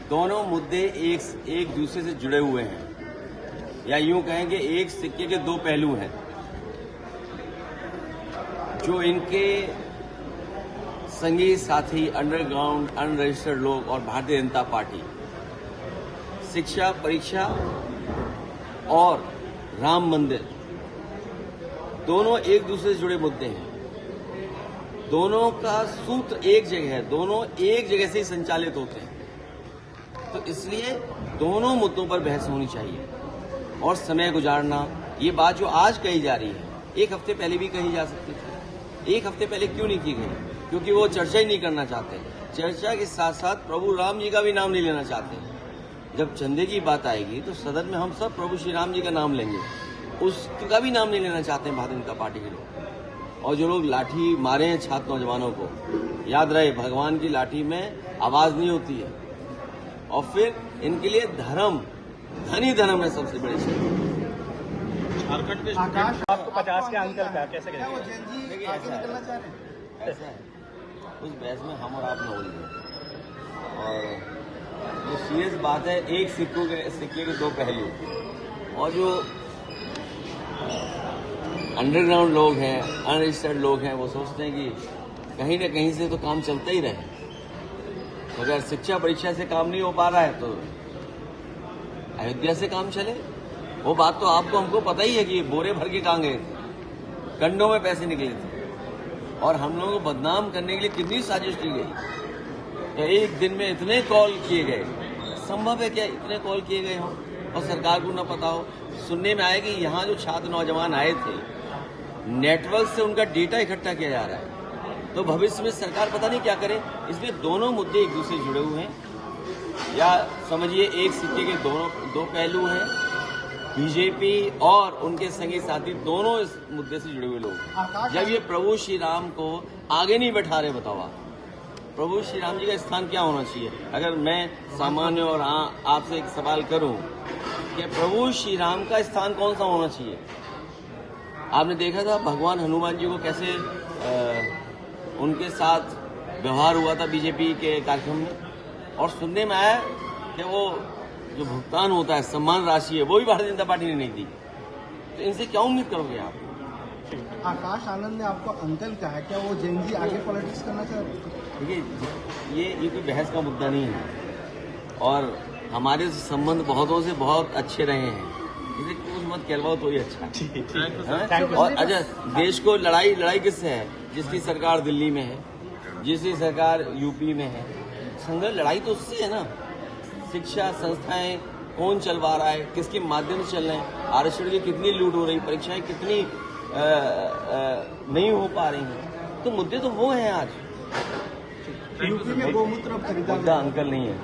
दोनों मुद्दे एक दूसरे से जुड़े हुए हैं, या यूं कहें कि एक सिक्के के दो पहलू हैं। जो इनके संगी साथी अंडरग्राउंड अनरजिस्टर्ड लोग और भारतीय जनता पार्टी शिक्षा परीक्षा और राम मंदिर दोनों एक दूसरे से जुड़े मुद्दे हैं। दोनों का सूत्र एक जगह है, दोनों एक जगह से ही संचालित होते हैं। तो इसलिए दोनों मुद्दों पर बहस होनी चाहिए और समय गुजारना, ये बात जो आज कही जा रही है एक हफ्ते पहले भी कही जा सकती थी। एक हफ्ते पहले क्यों नहीं की गई? क्योंकि वो चर्चा ही नहीं करना चाहते। चर्चा के साथ साथ प्रभु राम जी का भी नाम नहीं लेना चाहते। जब चंदे की बात आएगी तो सदन में हम सब प्रभु श्री राम जी का नाम लेंगे, उसका भी नाम नहीं लेना चाहते हैं भारतीय जनता पार्टी के लोग। और जो लोग लाठी मारे हैं छात्र नौजवानों को, याद रहे भगवान की लाठी में आवाज नहीं होती है। और फिर इनके लिए धर्म धन ही धर्म है सबसे बड़ी चीज। झारखंड में आपको 50 के अंकल का कैसे देखिए ऐसा है उस बहस में हम और आप न उलझे। और जो सीरियस बात है, एक सिक्के के दो पहलू। और जो अंडरग्राउंड लोग हैं अनरजिस्टर्ड लोग हैं वो सोचते हैं कि कहीं न कहीं से तो काम चलता ही रहे। अगर शिक्षा परीक्षा से काम नहीं हो पा रहा है तो अयोध्या से काम चले। वो बात तो आपको हमको पता ही है कि बोरे भर के कहाँ गए थे, कंडों में पैसे निकले थे। और हम लोगों को बदनाम करने के लिए कितनी साजिश की गई। एक दिन में इतने कॉल किए गए, संभव है क्या इतने कॉल किए गए हों और सरकार को न पता हो? सुनने में आया कि यहाँ जो छात्र नौजवान आए थे नेटवर्क से उनका डेटा इकट्ठा किया जा रहा है। तो भविष्य में सरकार पता नहीं क्या करे। इसलिए दोनों मुद्दे एक दूसरे से जुड़े हुए हैं, या समझिए एक सिक्के के दो पहलू हैं। बीजेपी और उनके संगी साथी दोनों इस मुद्दे से जुड़े हुए लोग। जब ये प्रभु श्री राम को आगे नहीं बैठा रहे, बताओ आप प्रभु श्री राम जी का स्थान क्या होना चाहिए? अगर मैं सामान्य और आपसे एक सवाल करूं कि प्रभु श्री राम का स्थान कौन सा होना चाहिए? आपने देखा था भगवान हनुमान जी को कैसे उनके साथ व्यवहार हुआ था बीजेपी के कार्यक्रम में। और सुनने में आया कि वो जो भुगतान होता है सम्मान राशि है वो भी भारतीय जनता पार्टी ने नहीं दी। तो इनसे क्या उम्मीद करोगे आप? आकाश आनंद ने आपको अंकल कहा, क्या वो जैन जी आगे पॉलिटिक्स करना चाह रहे हैं? देखिए ये कोई बहस का मुद्दा नहीं है और हमारे संबंध बहुतों से बहुत अच्छे रहे हैं। इसे कुछ मत कहलवाओ तो ही अच्छा। और अच्छा, देश को लड़ाई किससे है? जिसकी सरकार दिल्ली में है, जिसकी सरकार यूपी में है। संघर्ष लड़ाई तो उससे है ना। शिक्षा संस्थाएं कौन चलवा रहा है, किसके माध्यम से चल रहे हैं, आरक्षण की कितनी लूट हो रही, परीक्षाएं कितनी नहीं हो पा रही हैं। तो मुद्दे तो वो हैं आज। यूपी में गोमूत्र खरीदा मुद्दा अंकल नहीं है।